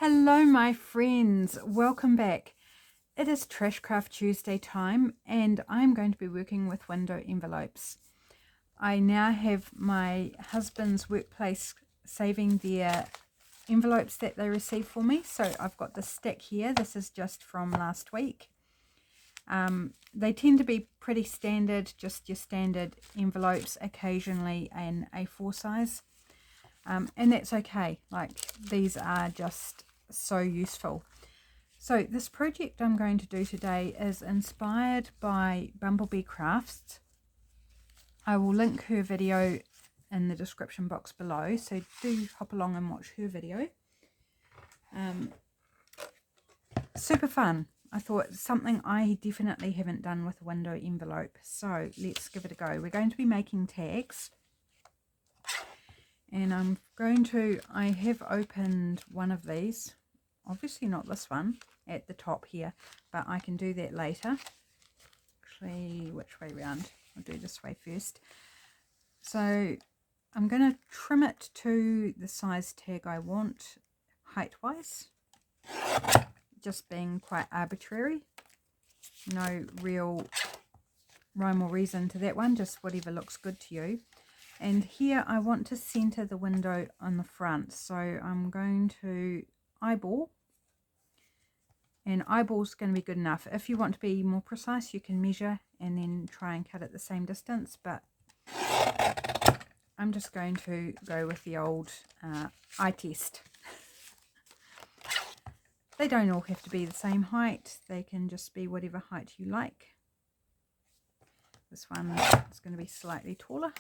Hello my friends, welcome back. It is Trashcraft Tuesday time and I'm going to be working with window envelopes. I now have my husband's workplace saving their envelopes that they receive for me. So I've got this stack here. This is just from last week. They tend to be pretty standard, just your standard envelopes, occasionally an A4 size. And that's okay. Like, these are just so useful. So this project I'm going to do today is inspired by Bumblebee Crafts. I will link her video in the description box below, so do hop along and watch her video. Super fun. I thought something I definitely haven't done with a window envelope, so let's give it a go. We're going to be making tags. And I have opened one of these, obviously not this one at the top here, but I can do that later. Actually, which way round? I'll do this way first. So I'm going to trim it to the size tag I want, height-wise, just being quite arbitrary. No real rhyme or reason to that one, just whatever looks good to you. And here I want to center the window on the front, so I'm going to eyeball, and eyeball's going to be good enough. If you want to be more precise, you can measure and then try and cut at the same distance, but I'm just going to go with the old eye test. They don't all have to be the same height, they can just be whatever height you like. This one is going to be slightly taller.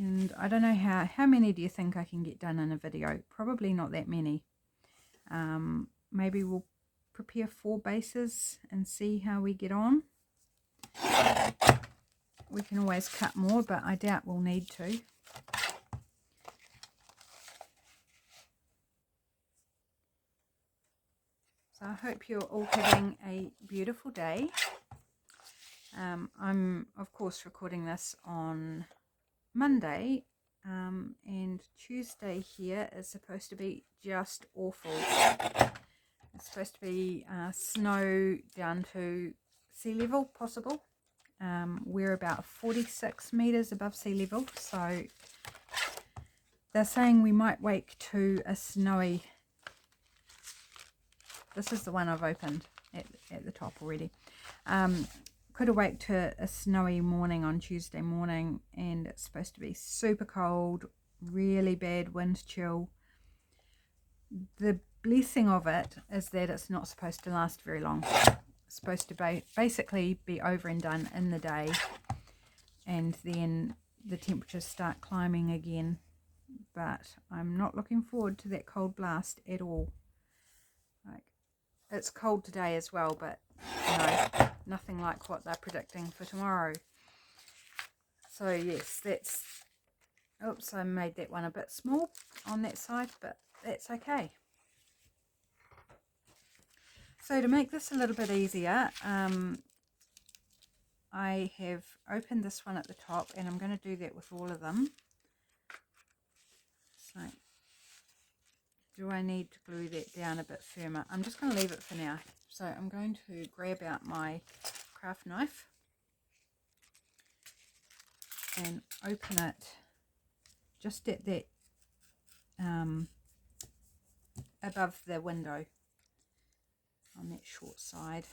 And I don't know how many do you think I can get done in a video? Probably not that many. Maybe we'll prepare 4 bases and see how we get on. We can always cut more, but I doubt we'll need to. So I hope you're all having a beautiful day. I'm of course recording this on Monday, and Tuesday here is supposed to be just awful. It's supposed to be snow down to sea level, possible. We're about 46 meters above sea level, so they're saying we might wake to a snowy. This is the one I've opened at the top already. Could awake to a snowy morning on Tuesday morning, and it's supposed to be super cold, really bad wind chill. The blessing of it is that it's not supposed to last very long. It's supposed to basically be over and done in the day, and then the temperatures start climbing again. But I'm not looking forward to that cold blast at all. Like, it's cold today as well, but no, nothing like what they're predicting for tomorrow. So yes, that's, oops, I made that one a bit small on that side, but that's okay. So to make this a little bit easier, I have opened this one at the top, and I'm going to do that with all of them. So do I need to glue that down a bit firmer? I'm just going to leave it for now. So I'm going to grab out my craft knife and open it just at that above the window on that short side.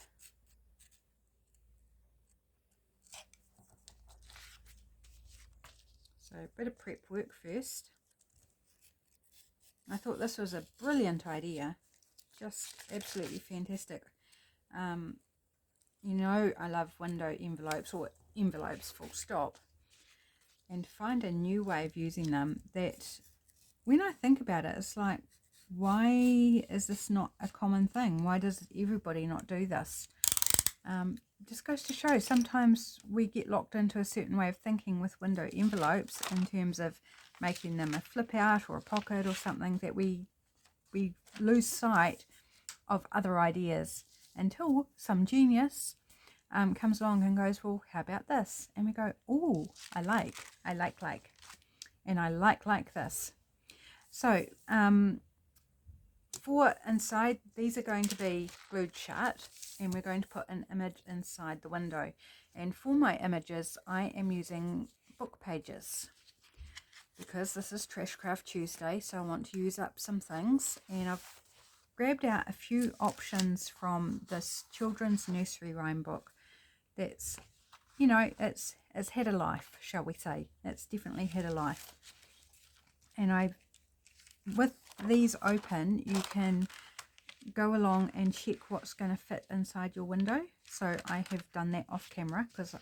So a bit of prep work first. I thought this was a brilliant idea, just absolutely fantastic. You know, I love window envelopes, or envelopes full stop, and to find a new way of using them that, when I think about it, it's like, why is this not a common thing? Why does everybody not do this? Just goes to show, sometimes we get locked into a certain way of thinking with window envelopes in terms of making them a flip out or a pocket or something, that we lose sight of other ideas until some genius comes along and goes, well, how about this? And we go, oh, I like. and I like this. So for inside, these are going to be glued shut, and we're going to put an image inside the window. And for my images, I am using book pages because this is Trashcraft Tuesday, so I want to use up some things, and I've grabbed out a few options from this children's nursery rhyme book that's, you know, it's had a life, shall we say. It's definitely had a life. And with these open, you can go along and check what's going to fit inside your window. So I have done that off camera because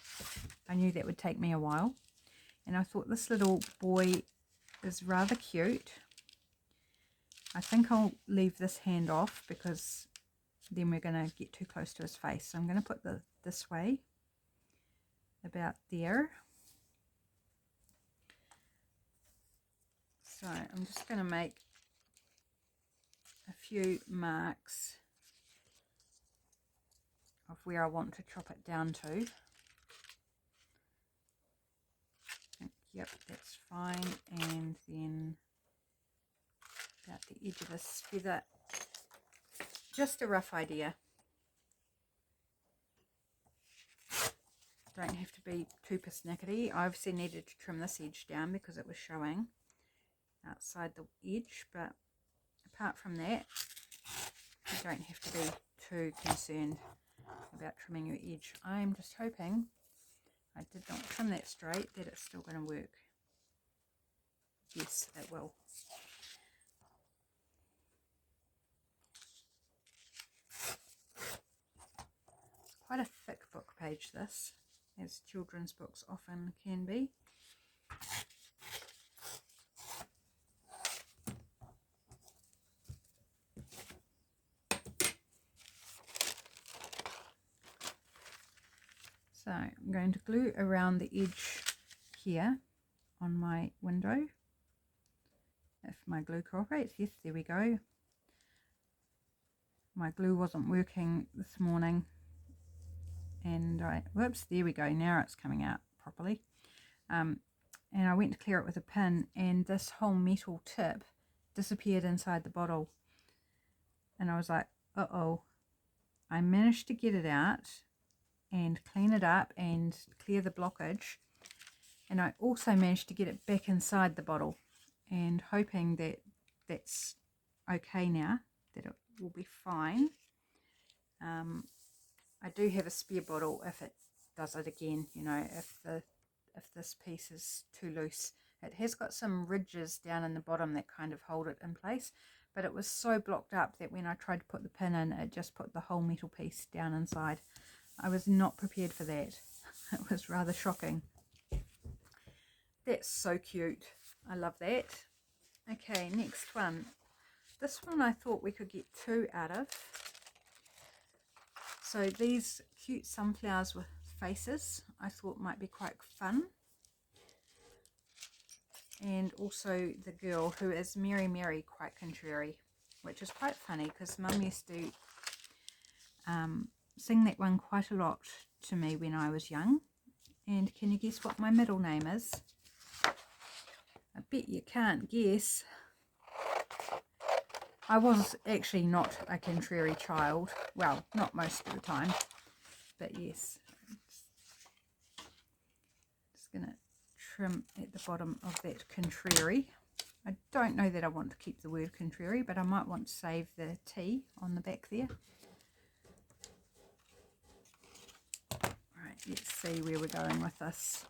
I knew that would take me a while. And I thought this little boy is rather cute. I think I'll leave this hand off because then we're going to get too close to his face. So I'm going to put this way, about there. So I'm just going to make a few marks of where I want to chop it down to. Yep, that's fine. And then about the edge of this feather, just a rough idea. Don't have to be too persnickety. I obviously needed to trim this edge down because it was showing outside the edge, but apart from that, you don't have to be too concerned about trimming your edge. I'm just hoping I did not trim that straight, that it's still going to work. Yes, it will. It's quite a thick book page, this, as children's books often can be. So I'm going to glue around the edge here on my window. If my glue cooperates, yes, there we go. My glue wasn't working this morning, and whoops, there we go, now it's coming out properly. And I went to clear it with a pin, and this whole metal tip disappeared inside the bottle, and I was like, uh-oh. I managed to get it out and clean it up and clear the blockage, and I also managed to get it back inside the bottle, and hoping that that's okay now, that it will be fine. I do have a spare bottle if it does it again, you know, if this piece is too loose. It has got some ridges down in the bottom that kind of hold it in place, but it was so blocked up that when I tried to put the pin in, it just put the whole metal piece down inside. I was not prepared for that. It was rather shocking. That's so cute. I love that. Okay, next one. This one I thought we could get two out of. So these cute sunflowers with faces I thought might be quite fun. And also the girl who is Mary Mary quite contrary, which is quite funny because Mum used to sing that one quite a lot to me when I was young. And can you guess what my middle name is? I bet you can't guess. I was actually not a contrary child. Well, not most of the time, but yes. Just going to trim at the bottom of that contrary. I don't know that I want to keep the word contrary, but I might want to save the T on the back there. Right, let's see where we're going with this.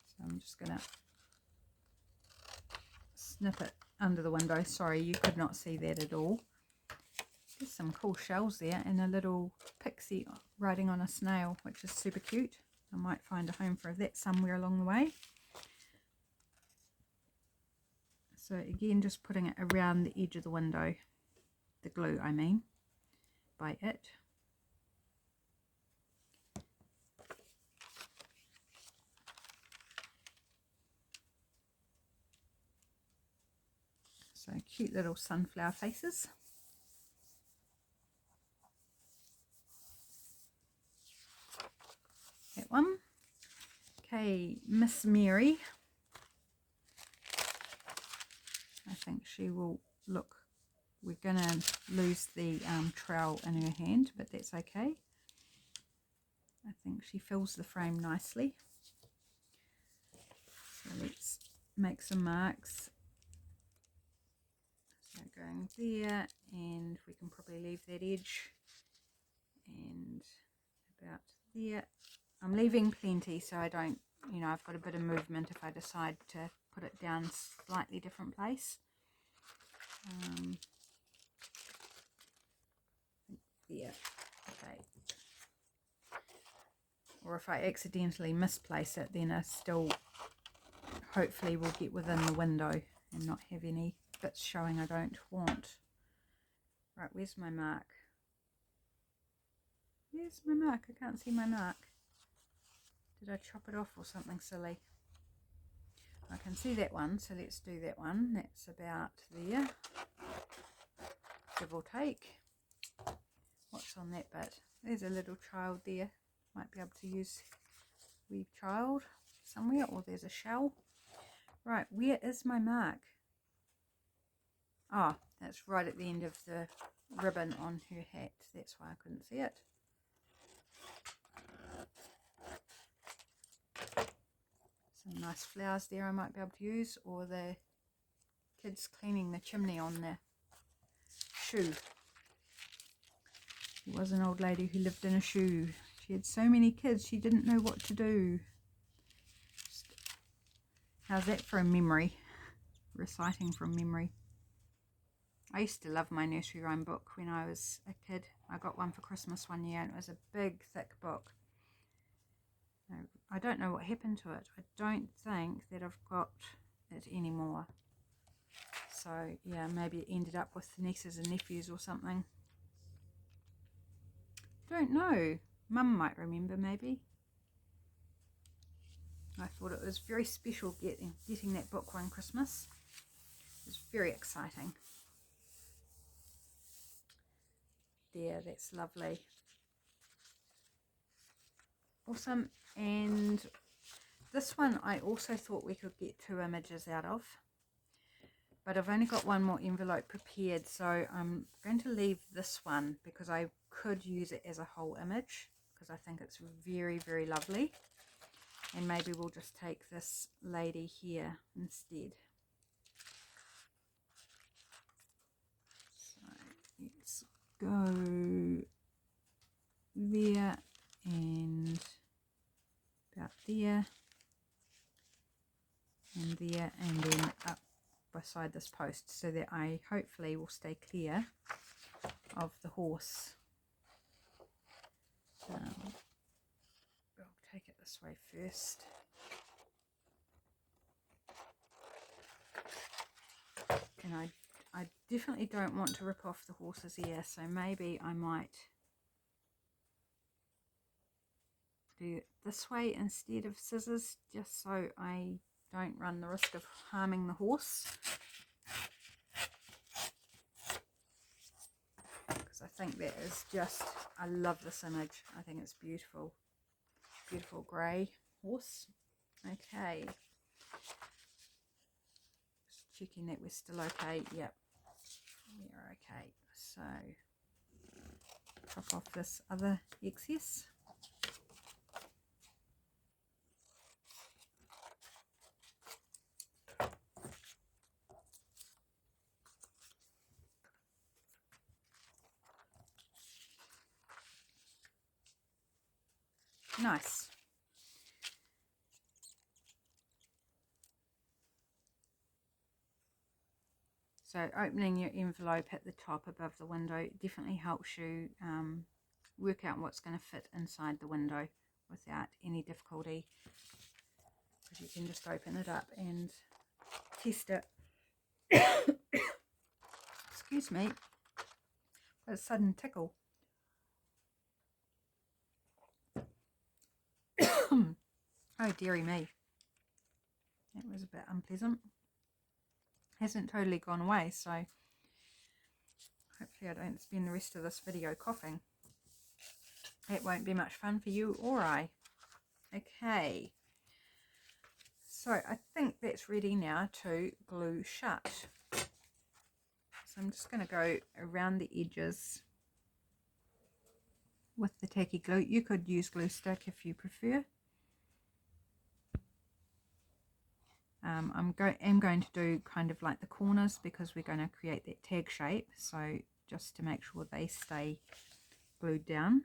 So I'm just going to snip it under the window. Sorry, you could not see that at all. There's some cool shells there and a little pixie riding on a snail, which is super cute. I might find a home for that somewhere along the way. So again, just putting it around the edge of the window, the glue I mean, by it. So cute little sunflower faces. Okay, Miss Mary. I think she will look, we're going to lose the trowel in her hand, but that's okay. I think she fills the frame nicely. So let's make some marks. So going there, and we can probably leave that edge, and about there. I'm leaving plenty so I don't, you know, I've got a bit of movement if I decide to put it down slightly different place. There, okay. Or if I accidentally misplace it, then I still hopefully will get within the window and not have any bits showing I don't want. Right, where's my mark? Where's my mark? I can't see my mark. Did I chop it off or something silly? I can see that one, so let's do that one. That's about there, give or take. What's on that bit? There's a little child there. Might be able to use wee child somewhere, or there's a shell. Right, where is my mark? Oh, that's right at the end of the ribbon on her hat. That's why I couldn't see it. Some nice flowers there I might be able to use, or the kids cleaning the chimney on the shoe. There was an old lady who lived in a shoe. She had so many kids she didn't know what to do. How's that for a memory? Reciting from memory. I used to love my nursery rhyme book when I was a kid. I got one for Christmas one year and it was a big thick book. I don't know what happened to it. I don't think that I've got it anymore. So yeah, maybe it ended up with nieces and nephews or something. Don't know. Mum might remember maybe. I thought it was very special getting that book one Christmas. It was very exciting. There, that's lovely. Awesome. And this one I also thought we could get 2 images out of, but I've only got one more envelope prepared, so I'm going to leave this one because I could use it as a whole image because I think it's very, very lovely. And maybe we'll just take this lady here instead. So let's go there and about there and there, and then up beside this post so that I hopefully will stay clear of the horse. I'll take it this way first. And I definitely don't want to rip off the horse's ear, so maybe I might do it this way instead of scissors, just so I don't run the risk of harming the horse. Because I think that is just, I love this image. I think it's beautiful. Beautiful grey horse. Okay. Just checking that we're still okay. Yep. We're okay. So, chop off this other excess. Nice. So opening your envelope at the top above the window definitely helps you work out what's going to fit inside the window without any difficulty, because you can just open it up and test it. Excuse me, a sudden tickle. Oh dearie me, that was a bit unpleasant. Hasn't totally gone away, so hopefully I don't spend the rest of this video coughing. It won't be much fun for you or I. Okay, So I think that's ready now to glue shut. So I'm just going to go around the edges with the tacky glue. You could use glue stick if you prefer. I'm going to do kind of like the corners because we're going to create that tag shape. So just to make sure they stay glued down.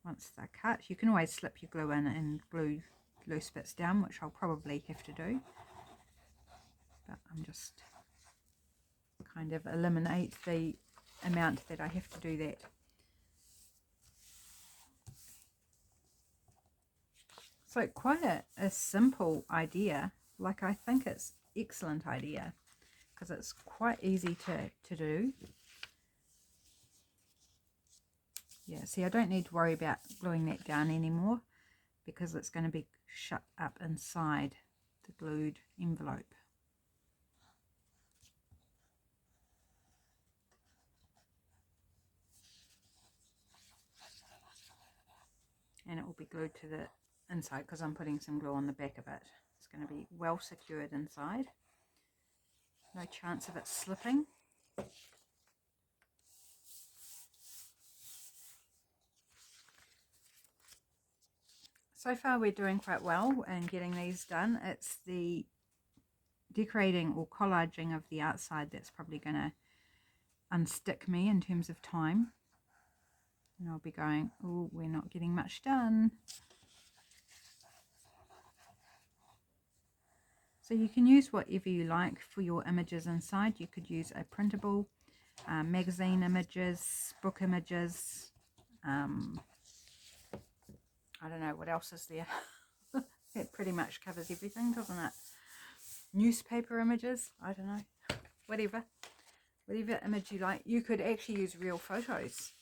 Once they're cut, you can always slip your glue in and glue loose bits down, which I'll probably have to do. But I'm just kind of eliminate the amount that I have to do that. So quite a simple idea. Like, I think it's excellent idea because it's quite easy to do. Yeah, see, I don't need to worry about gluing that down anymore because it's going to be shut up inside the glued envelope. And it will be glued to the inside because I'm putting some glue on the back of it. It's going to be well secured inside. No chance of it slipping. So far we're doing quite well in getting these done. It's the decorating or collaging of the outside that's probably going to unstick me in terms of time. And I'll be going, oh, we're not getting much done. So you can use whatever you like for your images inside. You could use a printable, magazine images, book images, I don't know what else is there. It pretty much covers everything, doesn't it? Newspaper images, I don't know, whatever image you like. You could actually use real photos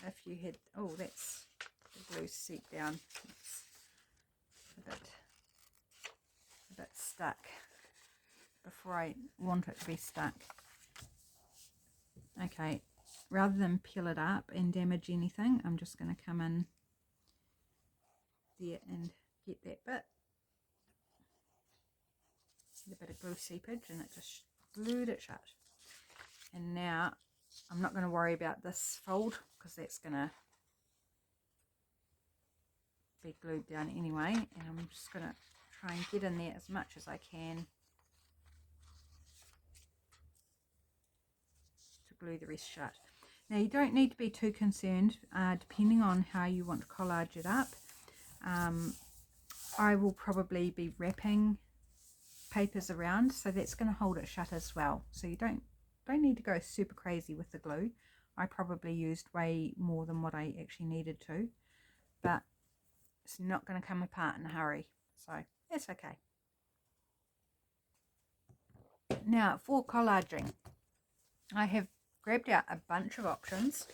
if you had. Oh, that's the glue seeped down. It's a bit stuck before I want it to be stuck. Okay, rather than peel it up and damage anything, I'm just going to come in there and get that bit. See the bit of glue seepage, and it just glued it shut. And now I'm not going to worry about this fold because that's going to be glued down anyway, and I'm just going to try and get in there as much as I can to glue the rest shut. Now you don't need to be too concerned depending on how you want to collage it up. I will probably be wrapping papers around, so that's going to hold it shut as well. So you don't need to go super crazy with the glue. I probably used way more than what I actually needed to, but it's not going to come apart in a hurry, so that's okay. Now for collaging, I have grabbed out a bunch of options.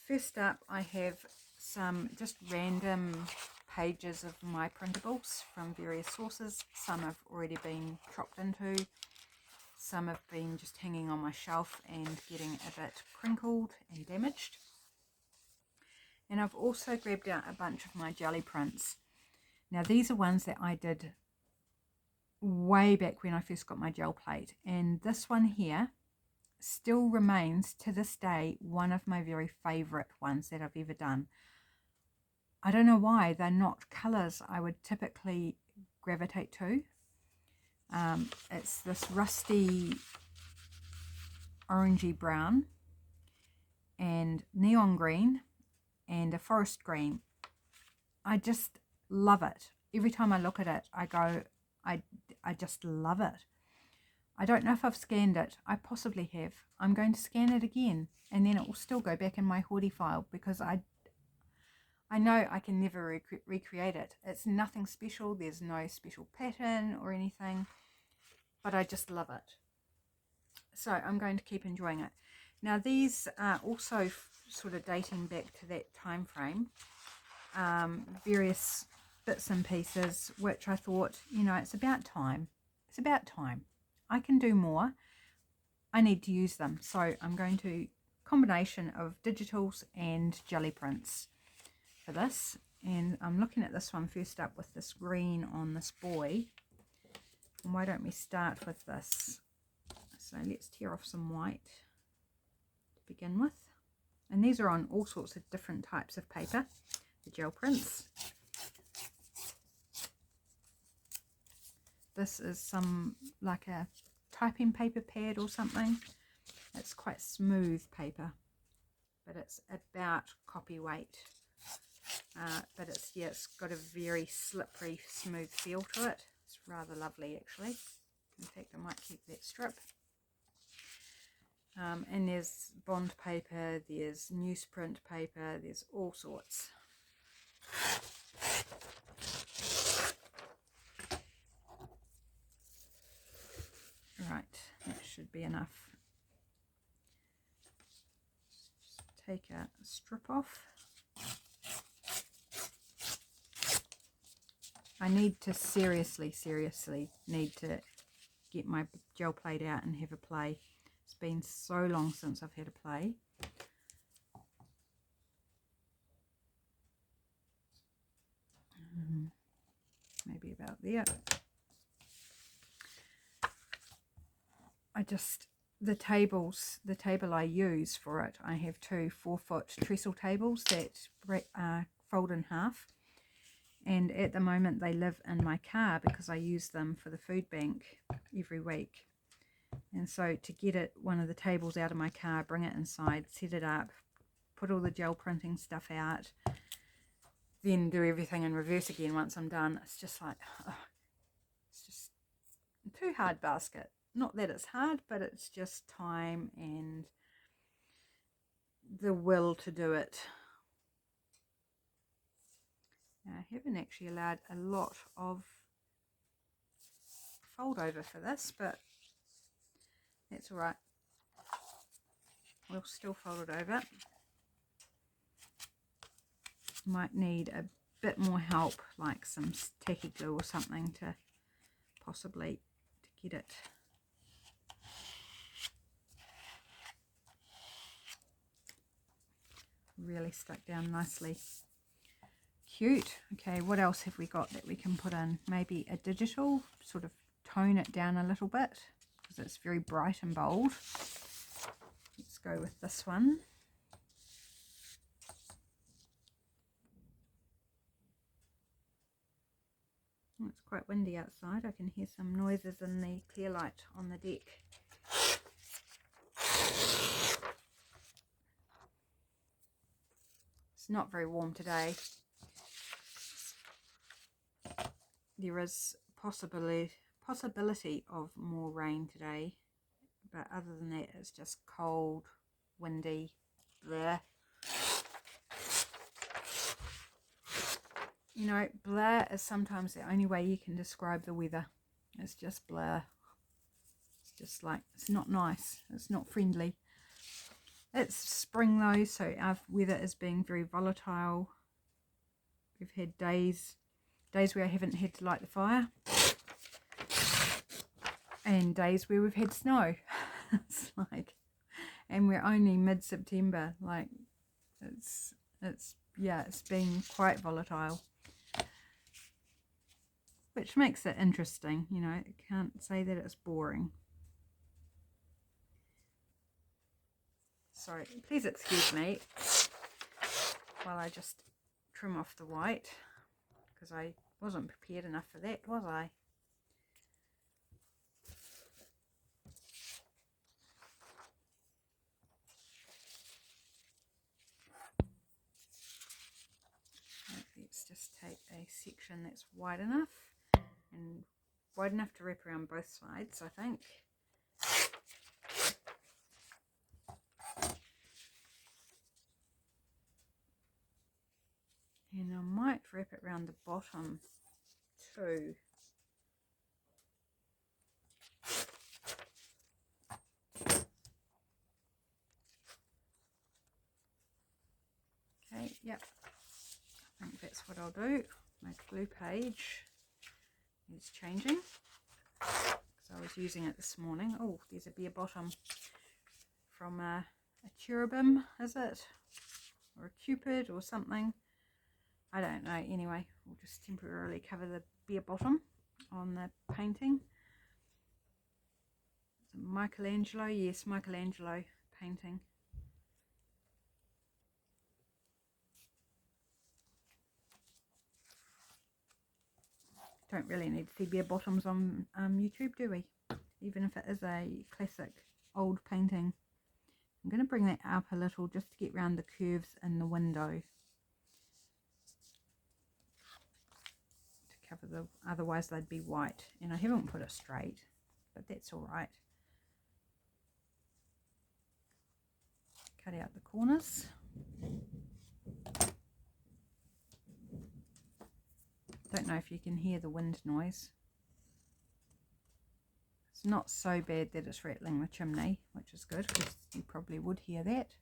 First up, I have some just random pages of my printables from various sources. Some have already been chopped into, some have been just hanging on my shelf and getting a bit crinkled and damaged. And I've also grabbed out a bunch of my jelly prints. Now these are ones that I did way back when I first got my gel plate, and this one here still remains to this day one of my very favorite ones that I've ever done. I don't know why, they're not colors I would typically gravitate to. It's this rusty orangey brown and neon green and a forest green. I just love it. Every time I look at it, I go, I just love it. I don't know if I've scanned it. I possibly have. I'm going to scan it again, and then it will still go back in my Hordy file because I know I can never recreate it. It's nothing special. There's no special pattern or anything, but I just love it. So I'm going to keep enjoying it. Now these are also sort of dating back to that time frame. Various bits and pieces which I thought, you know, it's about time. It's about time. I can do more. I need to use them. So I'm going to combination of digitals and jelly prints for this. And I'm looking at this one first up with this green on this buoy. And why don't we start with this? So let's tear off some white to begin with. And these are on all sorts of different types of paper, the gel prints. This is some, like a typing paper pad or something. It's quite smooth paper, but it's about copy weight. But it's, yeah, it's got a very slippery, smooth feel to it. It's rather lovely, actually. In fact, I might keep that strip. And there's bond paper, there's newsprint paper, there's all sorts. Right, that should be enough. Just take a strip off. I need to seriously need to get my gel plate out and have a play. It's been so long since I've had a play. Maybe about there. The table I use for it, I have two 4-foot trestle tables that fold in half. And at the moment they live in my car because I use them for the food bank every week. And so to get one of the tables out of my car, bring it inside, set it up, put all the gel printing stuff out, then do everything in reverse again once I'm done, it's just like, it's just too hard basket. Not that it's hard, but it's just time and the will to do it. Now, I haven't actually allowed a lot of fold over for this, but that's all right. We'll still fold it over. Might need a bit more help, like some tacky glue or something to possibly to get it. Really stuck down nicely. Cute. Okay, what else have we got that we can put in? Maybe a digital, sort of tone it down a little bit because it's very bright and bold. Let's go with this one. Oh, it's quite windy outside. I can hear some noises in the clear light on the deck. It's not very warm today. There is possibility of more rain today, but other than that it's just cold, windy, bleh. You know, bleh is sometimes the only way you can describe the weather. It's just bleh. It's just like, it's not nice, it's not friendly. It's spring though, so our weather is being very volatile. We've had days where I haven't had to light the fire, and days where we've had snow. It's like, and we're only mid-September. Like, it's been quite volatile, which makes it interesting. You know, I can't say that it's boring. Sorry, please excuse me while I just trim off the white, because I wasn't prepared enough for that, was I? Let's just take a section that's wide enough, and wide enough to wrap around both sides, I think. And I might wrap it around the bottom too. Okay, yep. I think that's what I'll do. My glue page is changing because I was using it this morning. Oh, there's a bare bottom from a cherubim, is it? Or a cupid or something. I don't know. Anyway, we'll just temporarily cover the bare bottom on the painting. Michelangelo, yes, Michelangelo painting. Don't really need to see bare bottoms on YouTube, do we? Even if it is a classic old painting. I'm going to bring that up a little just to get around the curves in the window. To cover the, otherwise they'd be white. And I haven't put it straight, but that's alright. Cut out the corners. Don't know if you can hear the wind noise. It's not so bad that it's rattling the chimney, which is good because you probably would hear that.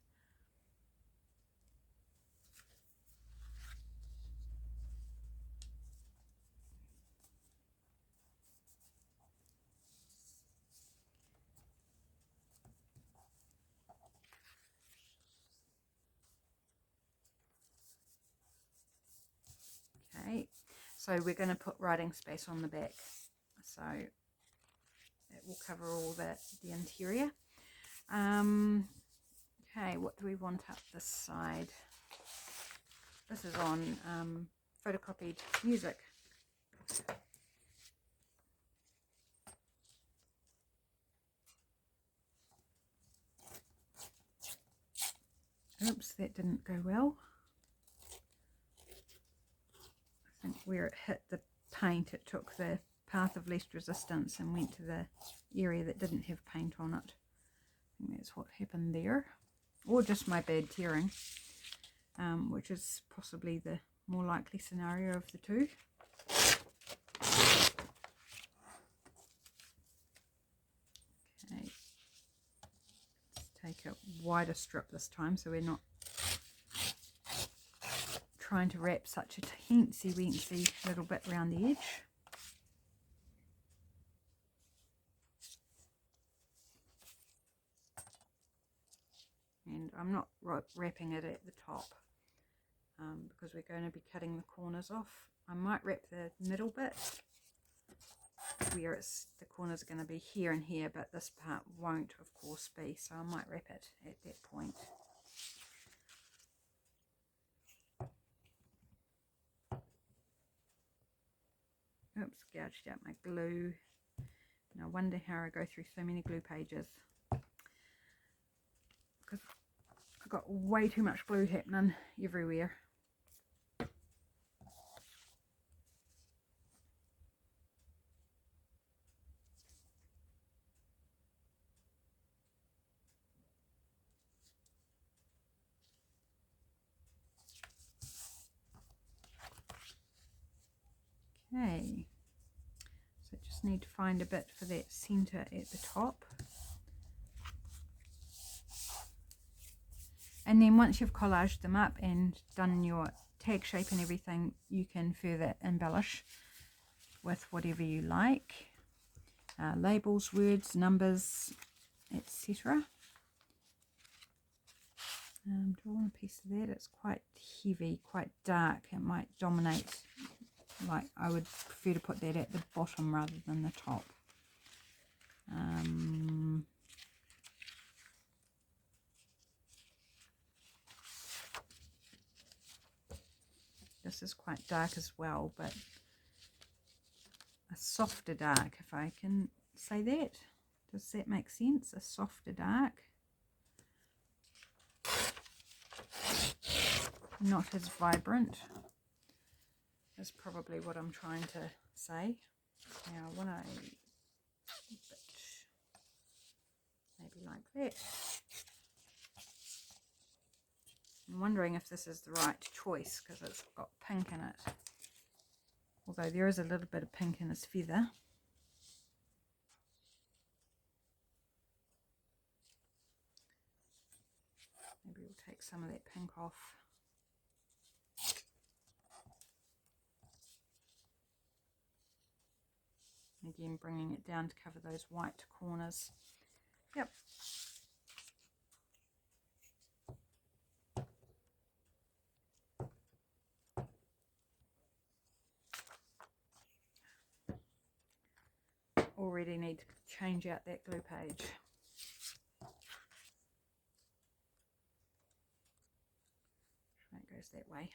Okay, so we're going to put writing space on the back, so that will cover all the interior. Okay, what do we want up this side? This is on photocopied music. Oops, that didn't go well. I think where it hit the paint, it took the path of least resistance and went to the area that didn't have paint on it. I think that's what happened there. Or just my bad tearing, which is possibly the more likely scenario of the two. Okay, let's take a wider strip this time so we're not trying to wrap such a teensy-weensy little bit around the edge. And I'm not wrapping it at the top because we're going to be cutting the corners off. I might wrap the middle bit where the corners are going to be here and here, but this part won't of course be, so I might wrap it at that point. Oops, gouged out my glue. No wonder how I go through so many glue pages, because I've got way too much glue happening everywhere. Okay, so just need to find a bit for that center at the top. And then once you've collaged them up and done your tag shape and everything, you can further embellish with whatever you like. Labels, words, numbers, etc. Do I want a piece of that? It's quite heavy, quite dark. It might dominate. Like, I would prefer to put that at the bottom rather than the top. This is quite dark as well, but a softer dark, if I can say that. Does that make sense? A softer dark. Not as vibrant is probably what I'm trying to say. Now I want a bit maybe like that. I'm wondering if this is the right choice because it's got pink in it. Although there is a little bit of pink in his feather. Maybe we'll take some of that pink off. Again, bringing it down to cover those white corners. Yep. already need to change out that glue page. It goes that way.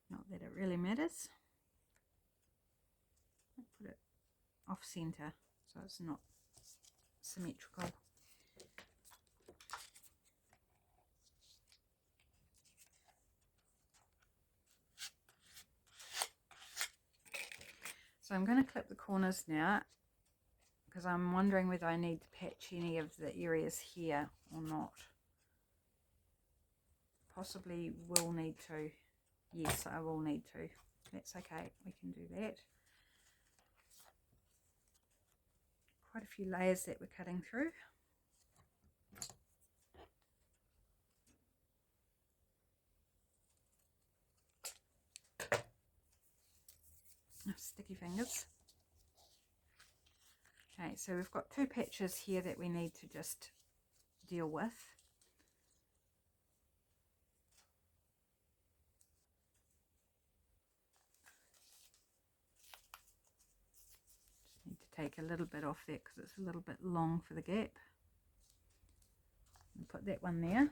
Not that it really matters. I'll put it off center so it's not symmetrical. So I'm going to clip the corners now, because I'm wondering whether I need to patch any of the areas here or not. Possibly will need to. Yes, I will need to. That's okay, we can do that. Quite a few layers that we're cutting through. Oh, sticky fingers. Okay, so we've got two patches here that we need to just deal with. Just need to take a little bit off there because it's a little bit long for the gap. And put that one there.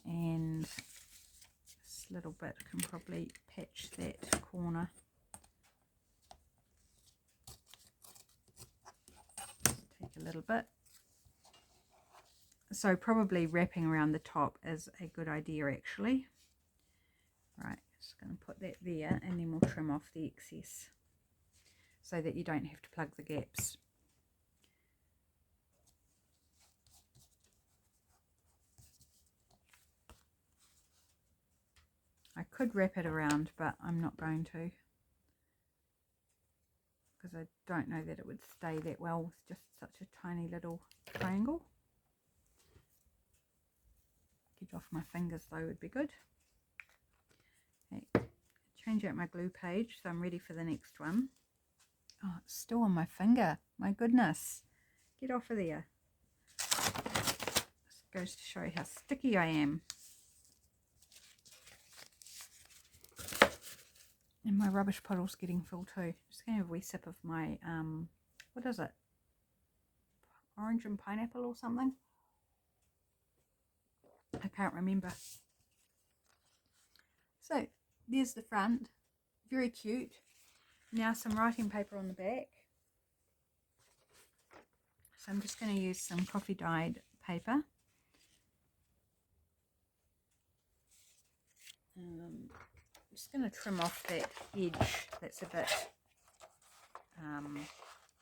And this little bit can probably patch that corner. Take a little bit. So probably wrapping around the top is a good idea actually. Right, just going to put that there and then we'll trim off the excess so that you don't have to plug the gaps. I could wrap it around, but I'm not going to, because I don't know that it would stay that well with just such a tiny little triangle. Get off my fingers though would be good. Okay, change out my glue page so I'm ready for the next one. Oh, it's still on my finger. My goodness. Get off of there. This goes to show how sticky I am. And my rubbish bottle's getting full too. Just going to have a wee sip of my, what is it? Orange and pineapple or something? I can't remember. So, there's the front. Very cute. Now some writing paper on the back. So I'm just going to use some coffee dyed paper. I'm just going to trim off that edge that's a bit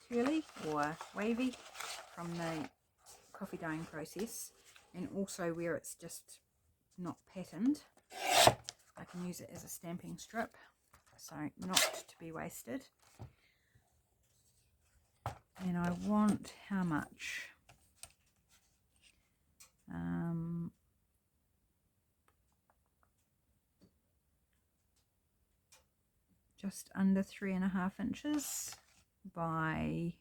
curly or wavy from the coffee dyeing process, and also where it's just not patterned. I can use it as a stamping strip, so not to be wasted. And I want how much? Just under 3.5 inches by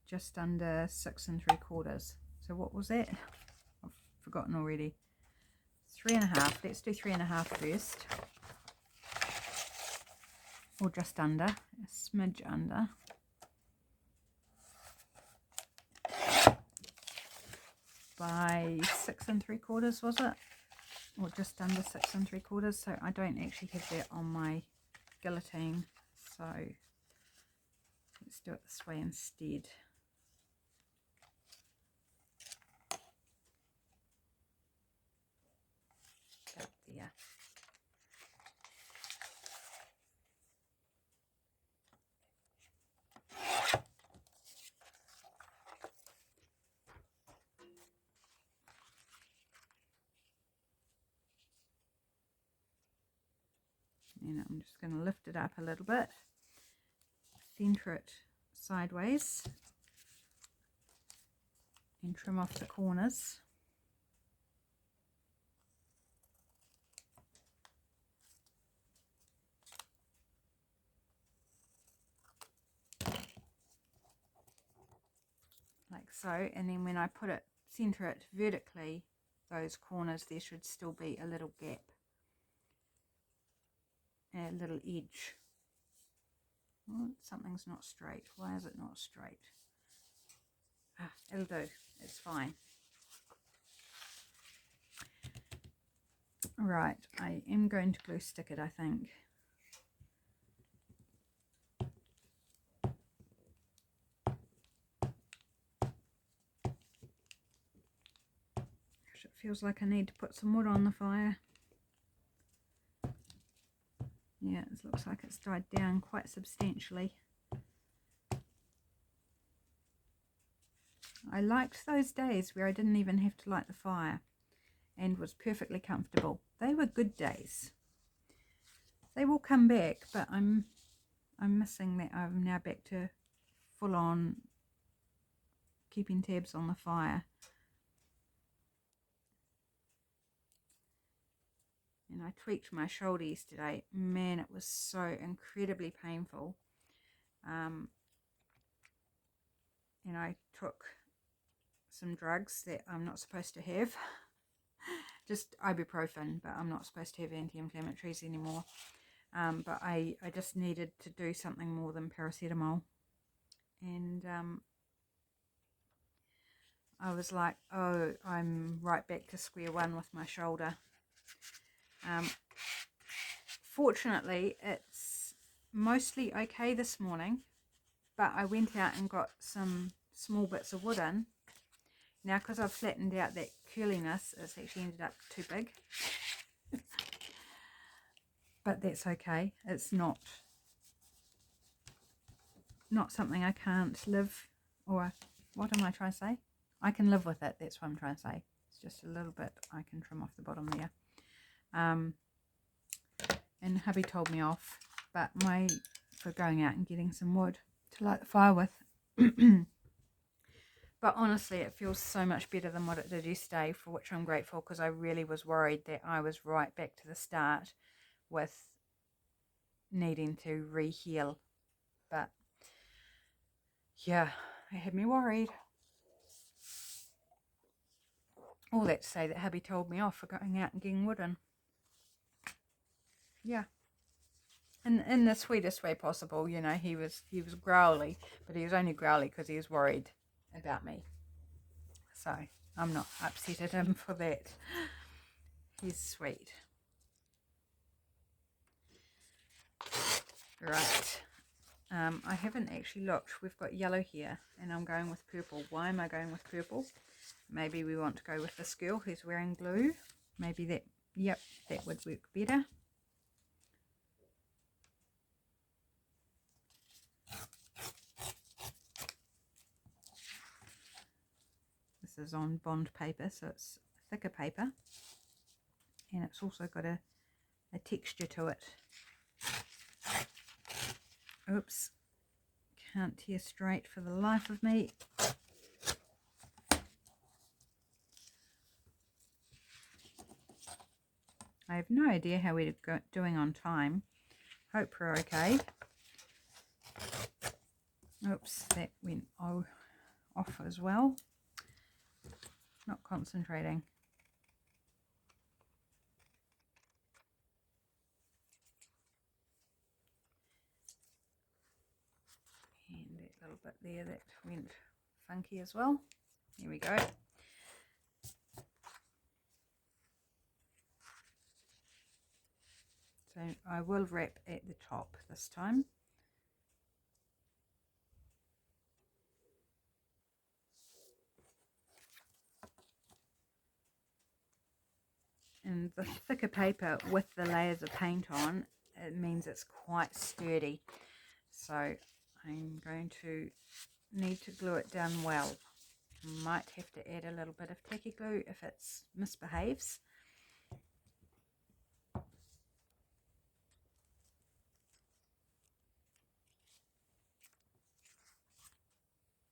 just under 6 3/4. So what was that? I've forgotten already. 3.5. Let's do 3.5 first, or just under, a smidge under. By 6 3/4, was it? Or just under 6 3/4. So I don't actually have that on my guillotine, so let's do it this way instead. About there. And I'm just going to lift it up a little bit, center it sideways, and trim off the corners. so, and then when I center it vertically, those corners, there should still be a little gap, a little edge. Oh, something's not straight. Why is it not straight? It'll do. It's fine. Right, I am going to glue stick it, I think. It feels like I need to put some wood on the fire. Yeah, it looks like it's died down quite substantially. I liked those days where I didn't even have to light the fire and was perfectly comfortable. They were good days. They will come back, but I'm missing that. I'm now back to full on keeping tabs on the fire. And I tweaked my shoulder yesterday. Man, it was so incredibly painful. And I took some drugs that I'm not supposed to have. Just ibuprofen, but I'm not supposed to have anti-inflammatories anymore. But I just needed to do something more than paracetamol. And I was like, oh, I'm right back to square one with my shoulder. Fortunately, it's mostly okay this morning, but I went out and got some small bits of wood in. Now, because I've flattened out that curliness, it's actually ended up too big. But that's okay. It's not something I can't live, or what am I trying to say? I can live with it. That's what I'm trying to say. It's just a little bit I can trim off the bottom there. And hubby told me off, but for going out and getting some wood to light the fire with. But honestly, it feels so much better than what it did yesterday, for which I'm grateful, because I really was worried that I was right back to the start with needing to re-heal. But yeah, it had me worried. All that to say that hubby told me off for going out and getting wood in. Yeah. And in the sweetest way possible, you know, he was growly, but he was only growly because he was worried about me. So I'm not upset at him for that. He's sweet. Right. I haven't actually looked. We've got yellow here, and I'm going with purple. Why am I going with purple? Maybe we want to go with this girl who's wearing blue. Maybe that, yep, that would work better. This is on bond paper, so it's thicker paper, and it's also got a texture to it. Oops, can't tear straight for the life of me. I have no idea how we're doing on time. Hope we're okay. Oops, that went off as well. Not concentrating. And that little bit there that went funky as well. Here we go. So I will wrap at the top this time. And the thicker paper with the layers of paint on, it means it's quite sturdy. So I'm going to need to glue it down well. Might have to add a little bit of tacky glue if it misbehaves.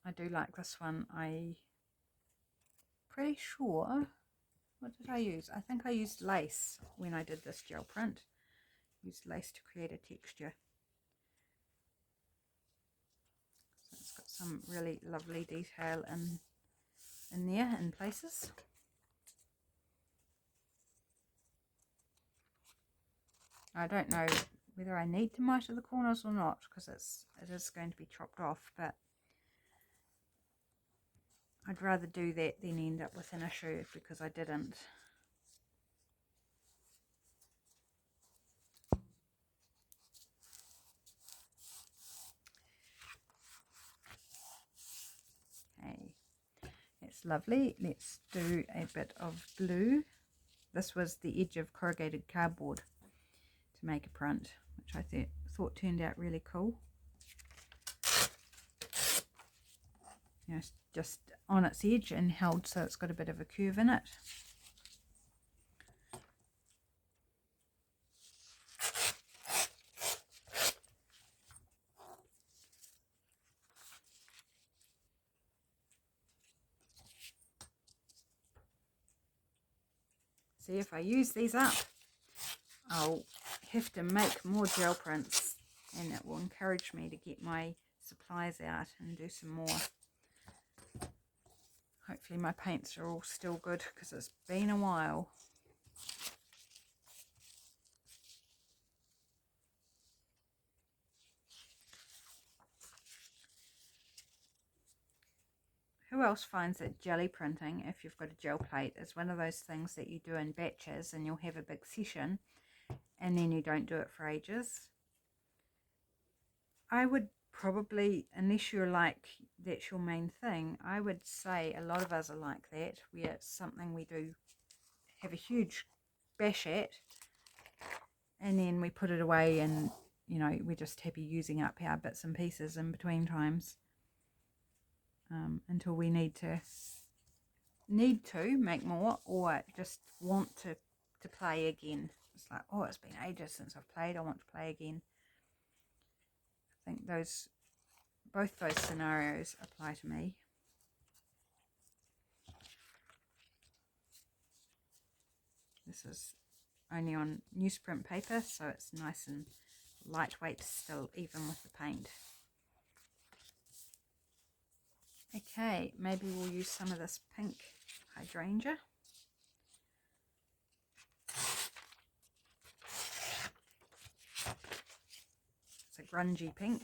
I do like this one. I'm pretty sure, what did I use? I think I used lace when I did this gel print. Used lace to create a texture. So it's got some really lovely detail in in there in places. I don't know whether I need to miter the corners or not, because it is going to be chopped off, but I'd rather do that than end up with an issue because I didn't. Okay, that's lovely. Let's do a bit of glue. This was the edge of corrugated cardboard to make a print, which I thought turned out really cool. You know, it's just on its edge and held so it's got a bit of a curve in it. See, if I use these up, I'll have to make more gel prints, and it will encourage me to get my supplies out and do some more. Hopefully my paints are all still good because it's been a while. Who else finds that jelly printing, if you've got a gel plate, is one of those things that you do in batches and you'll have a big session and then you don't do it for ages? I would probably, unless you're like, that's your main thing, I would say a lot of us are like that, where it's something we do have a huge bash at and then we put it away and, you know, we're just happy using up our bits and pieces in between times. Until we need to make more, or just want to play again. It's like, oh, it's been ages since I've played, I want to play again. I think both those scenarios apply to me. This is only on newsprint paper, so it's nice and lightweight still, even with the paint. Okay, maybe we'll use some of this pink hydrangea. It's a grungy pink.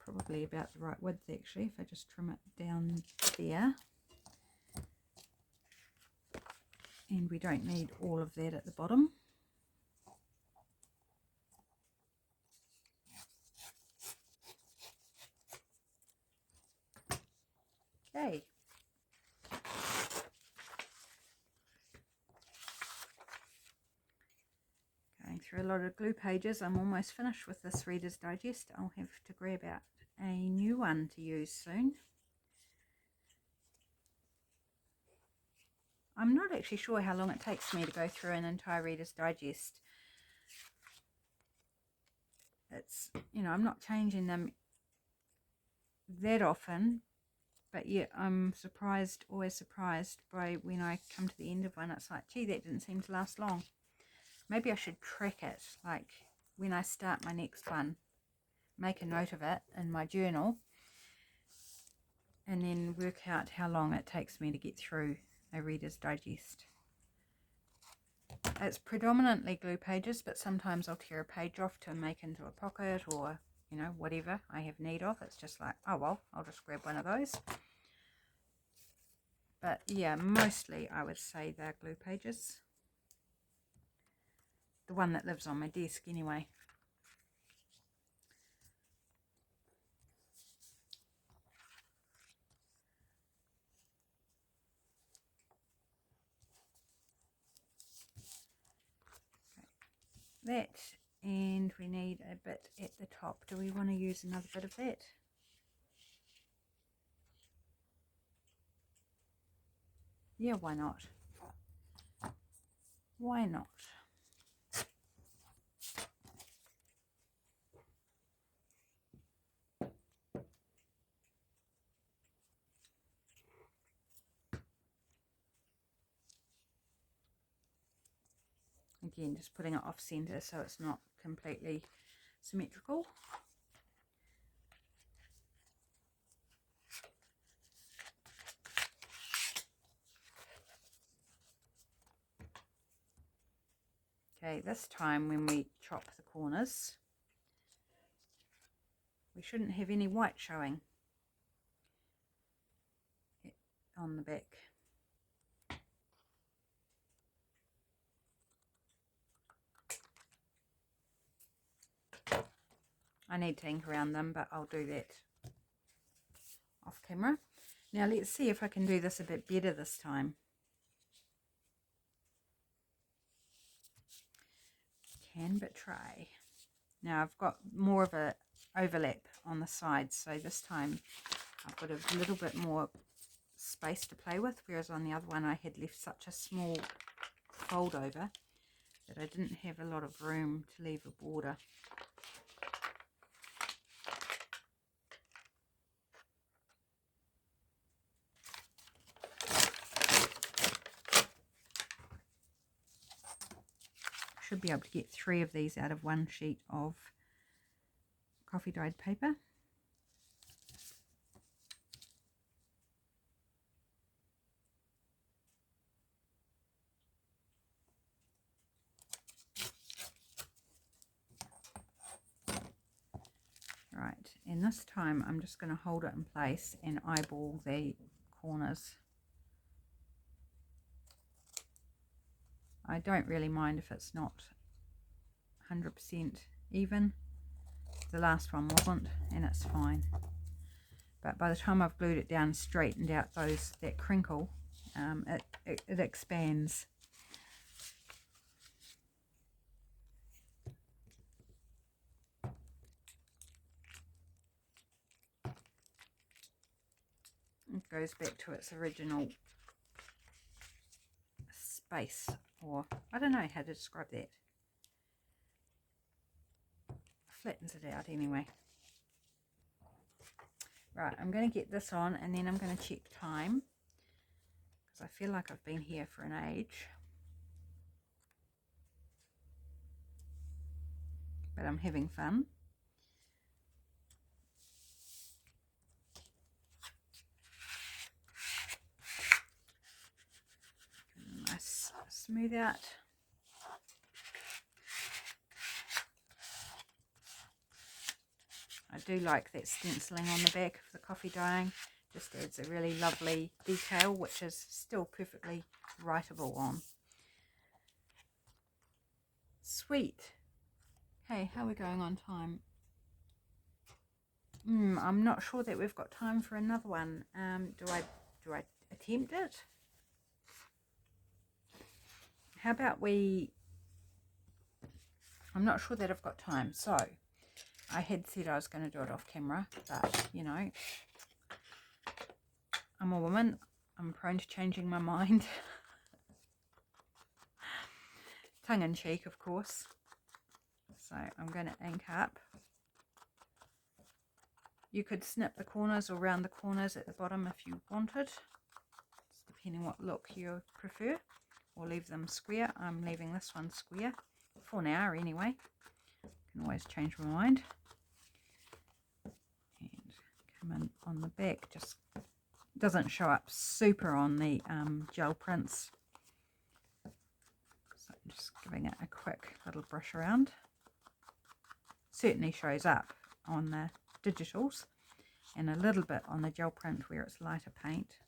Probably about the right width actually, if I just trim it down there. And we don't need all of that at the bottom. Okay. Going through a lot of glue pages. I'm almost finished with this Reader's Digest. I'll have to grab out a new one to use soon. I'm not actually sure how long it takes me to go through an entire Reader's Digest. It's, you know, I'm not changing them that often, but yeah, I'm surprised, always surprised by when I come to the end of one. It's like, gee, that didn't seem to last long. Maybe I should track it, like when I start my next one, make a note of it in my journal and then work out how long it takes me to get through a Reader's Digest. It's predominantly glue pages, but sometimes I'll tear a page off to make into a pocket or, you know, whatever I have need of. It's just like, oh well, I'll just grab one of those. But yeah, mostly I would say they're glue pages. The one that lives on my desk anyway. That, and we need a bit at the top. Do we want to use another bit of that? Yeah, why not? Why not? Again, just putting it off center so it's not completely symmetrical. Okay, this time when we chop the corners, we shouldn't have any white showing on the back. I need to ink around them, but I'll do that off camera. Now let's see if I can do this a bit better this time. Can but try. Now I've got more of a overlap on the sides, so this time I've got a little bit more space to play with, whereas on the other one I had left such a small fold over that I didn't have a lot of room to leave a border. Should be able to get 3 of these out of 1 sheet of coffee dyed paper. Right, and this time I'm just going to hold it in place and eyeball the corners. I don't really mind if it's not 100% even. The last one wasn't, and it's fine. But by the time I've glued it down and straightened out that crinkle, it expands. It goes back to its original space, or I don't know how to describe that. Flattens it out anyway. Right, I'm going to get this on and then I'm going to check time, because I feel like I've been here for an age. But I'm having fun. Nice smooth out. I do like that stenciling on the back of the coffee dyeing. Just adds a really lovely detail, which is still perfectly writable on. Sweet. Okay, how are we going on time? I'm not sure that we've got time for another one. Do I attempt it? How about I'm not sure that I've got time, so I had said I was going to do it off camera, but you know, I'm a woman, I'm prone to changing my mind. Tongue in cheek, of course. So I'm going to ink up. You could snip the corners or round the corners at the bottom if you wanted, it's depending what look you prefer, or leave them square. I'm leaving this one square for now anyway. Can always change my mind. And come in on the back, just doesn't show up super on the gel prints. So I'm just giving it a quick little brush around. Certainly shows up on the digitals and a little bit on the gel print where it's lighter paint.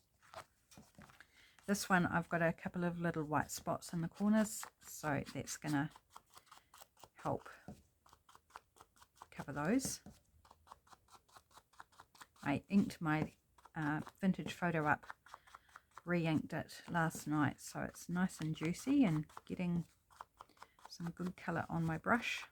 This one I've got a couple of little white spots in the corners, so that's going to help cover those. I inked my vintage photo up, re-inked it last night, so it's nice and juicy and getting some good colour on my brush.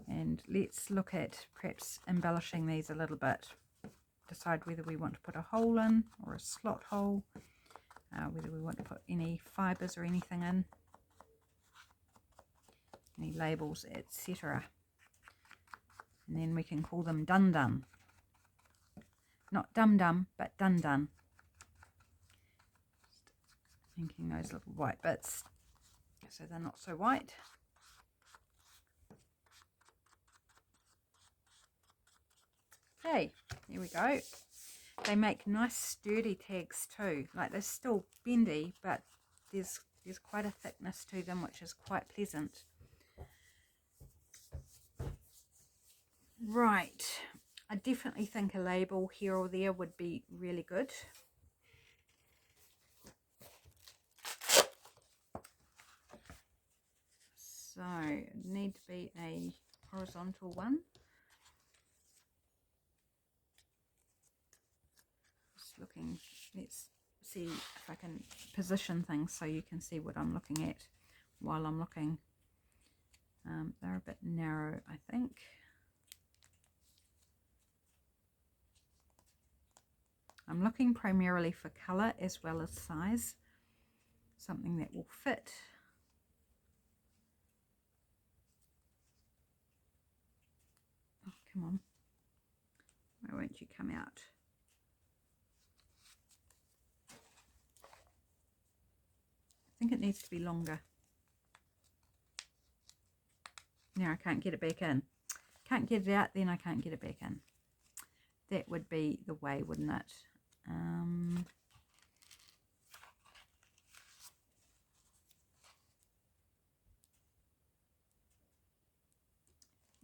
And let's look at perhaps embellishing these a little bit. Decide whether we want to put a hole in or a slot hole, whether we want to put any fibres or anything in, any labels, etc. And then we can call them dun dun. Not dum dum, but dun dun. Inking those little white bits so they're not so white. Okay, here we go. They make nice sturdy tags too. Like they're still bendy, but there's quite a thickness to them, which is quite pleasant. Right, I definitely think a label here or there would be really good. So it need to be a horizontal one. Just looking, let's see if I can position things so you can see what I'm looking at while I'm looking. They're a bit narrow, I think. I'm looking primarily for colour as well as size, something that will fit. Oh, come on, why won't you come out? I think it needs to be longer. Now I can't get it back in. Can't get it out, then I can't get it back in. That would be the way, wouldn't it?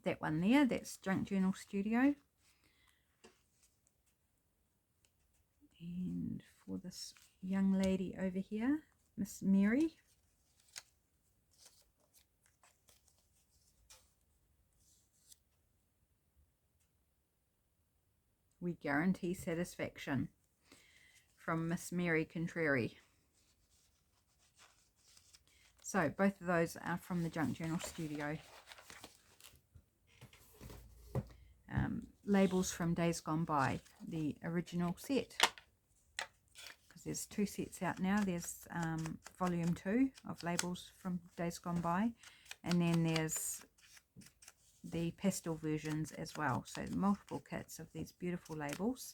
That one there, that's Junk Journal Studio. And for this young lady over here, Miss Mary. We guarantee satisfaction, from Miss Mary Contrary. So both of those are from the Junk Journal Studio. Labels from Days Gone By, the original set, because there's 2 sets out now. There's volume 2 of labels from Days Gone By, and then there's the pastel versions as well. So multiple kits of these beautiful labels.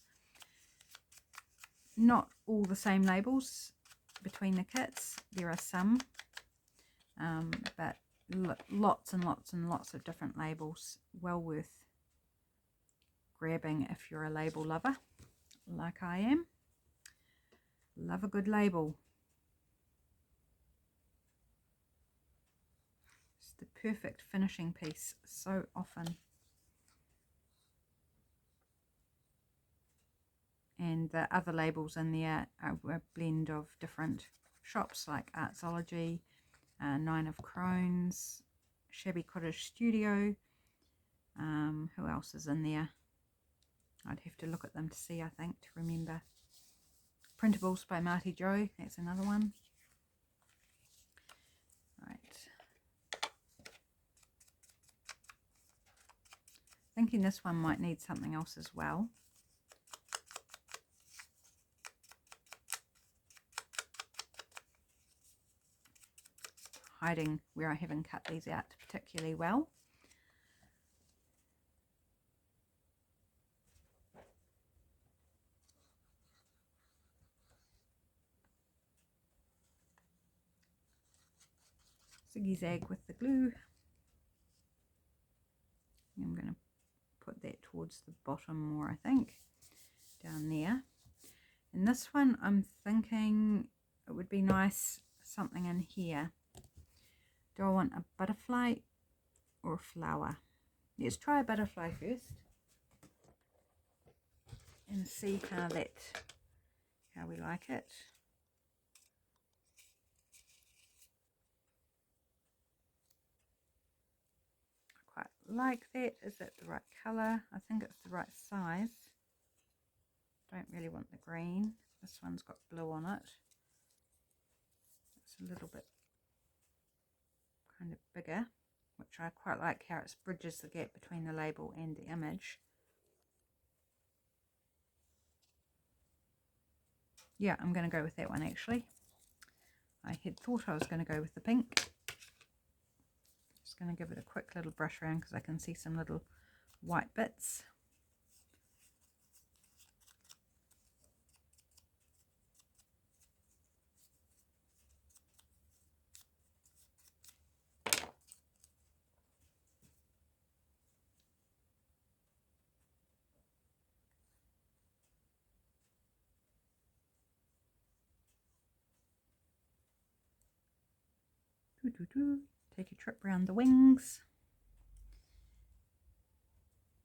Not all the same labels between the kits. There are some, but lots and lots and lots of different labels. Well worth grabbing if you're a label lover like I am. Love a good label. It's the perfect finishing piece so often. And the other labels in there are a blend of different shops like Artsology, 9 of Crones, Shabby Cottage Studio. Who else is in there? I'd have to look at them to see, I think, to remember. Printables by Marty Joe, that's another one. Right. Thinking this one might need something else as well. Hiding where I haven't cut these out particularly well. Ziggy-zag with the glue. I'm going to put that towards the bottom more, I think, down there. And this one, I'm thinking it would be nice something in here. Do I want a butterfly or a flower? Let's try a butterfly first and see how we like it. I quite like that. Is it the right colour? I think it's the right size. Don't really want the green. This one's got blue on it. It's a little bit kind of bigger, which I quite like how it bridges the gap between the label and the image. Yeah, I'm going to go with that one actually. I had thought I was going to go with the pink. Just going to give it a quick little brush around because I can see some little white bits. Take a trip around the wings.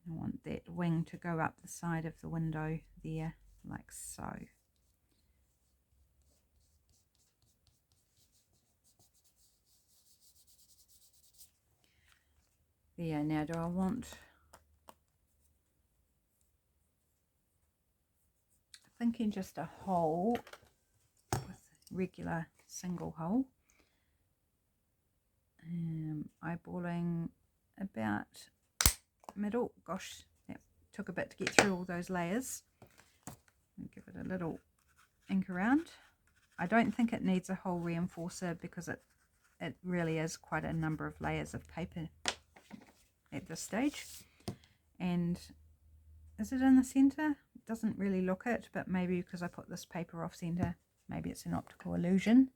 I want that wing to go up the side of the window there, like so. There, now do I want, thinking just a hole with regular single hole. Eyeballing about middle. Gosh, that took a bit to get through all those layers. Give it a little ink around. I don't think it needs a hole reinforcer because it really is quite a number of layers of paper at this stage. And is it in the center? It doesn't really look it, but maybe because I put this paper off center, maybe it's an optical illusion.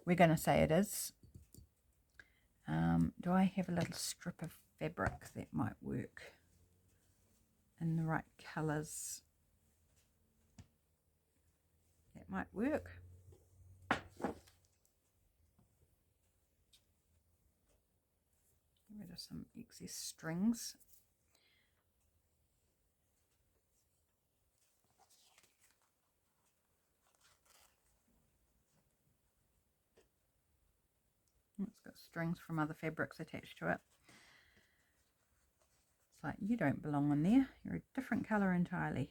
We're going to say it is. Do I have a little strip of fabric that might work in the right colors? That might work. Get rid of some excess strings. It's got strings from other fabrics attached to it. It's like, you don't belong in there. You're a different colour entirely.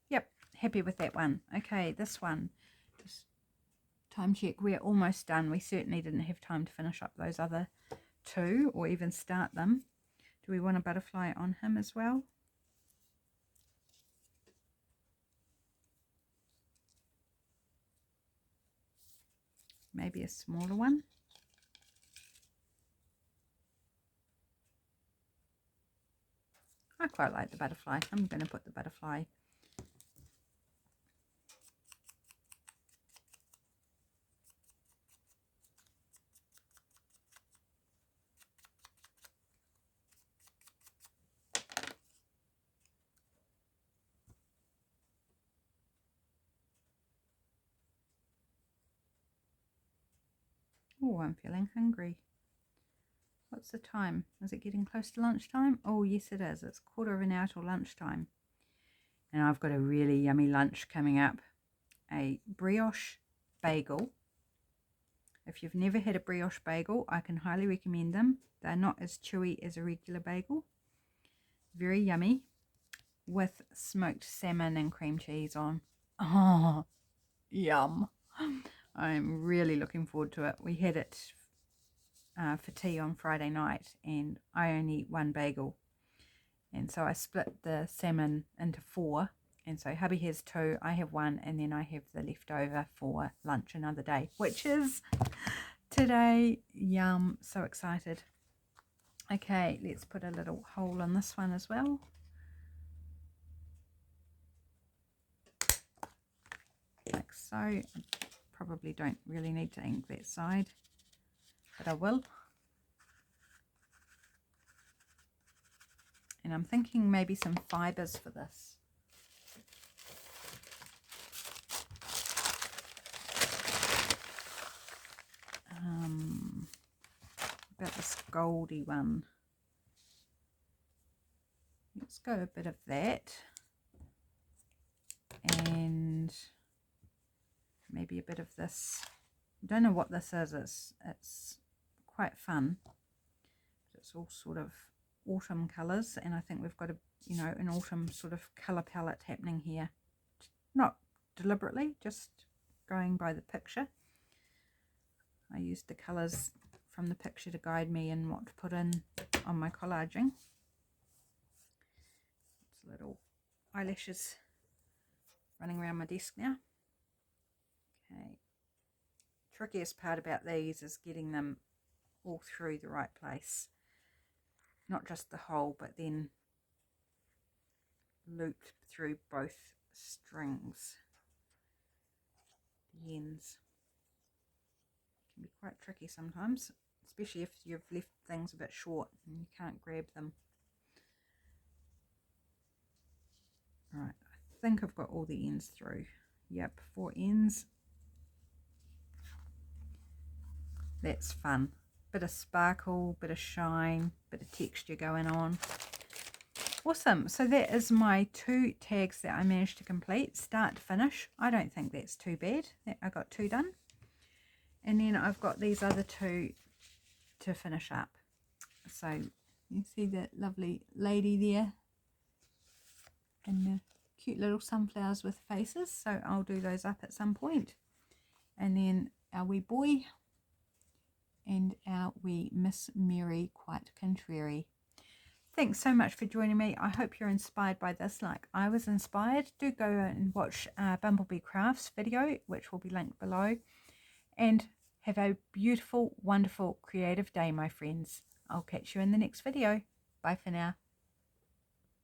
Yep, happy with that one. Okay, this one. Just time check. We're almost done. We certainly didn't have time to finish up those other two or even start them. Do we want a butterfly on him as well? Maybe a smaller one. I quite like the butterfly. I'm going to put the butterfly. Oh, I'm feeling hungry. What's the time? Is it getting close to lunchtime? Oh, yes it is. It's 1/4 till lunchtime. And I've got a really yummy lunch coming up. A brioche bagel. If you've never had a brioche bagel, I can highly recommend them. They're not as chewy as a regular bagel. Very yummy. With smoked salmon and cream cheese on. Oh, yum. I'm really looking forward to it. We had it for tea on Friday night and I only eat one bagel. And so I split the salmon into 4. And so hubby has 2, I have 1, and then I have the leftover for lunch another day, which is today. Yum, so excited. Okay, let's put a little hole in this one as well. Like so. I probably don't really need to ink that side, but I will. And I'm thinking maybe some fibres for this. About this goldy one. Let's go a bit of that. And maybe a bit of this. I don't know what this is. It's quite fun. It's all sort of autumn colours, and I think we've got a an autumn sort of colour palette happening here. Not deliberately, just going by the picture. I used the colours from the picture to guide me in what to put in on my collaging. It's little eyelashes running around my desk now. Okay. Trickiest part about these is getting them all through the right place. Not just the hole, but then looped through both strings. The ends can be quite tricky sometimes. especially if you've left things a bit short and you can't grab them. Right, I think I've got all the ends through. Yep, 4 ends. That's fun. Bit of sparkle, bit of shine, bit of texture going on. Awesome. So that is my 2 tags that I managed to complete, start to finish. I don't think that's too bad. I got 2 done. And then I've got these other 2 to finish up. So you see that lovely lady there and the cute little sunflowers with faces. So I'll do those up at some point. And then our wee boy and our wee Miss Mary quite contrary. Thanks so much for joining me. I hope you're inspired by this like I was inspired. Do go and watch Bumblebee Crafts video, which will be linked below. And have a beautiful, wonderful, creative day, my friends. I'll catch you in the next video. Bye for now.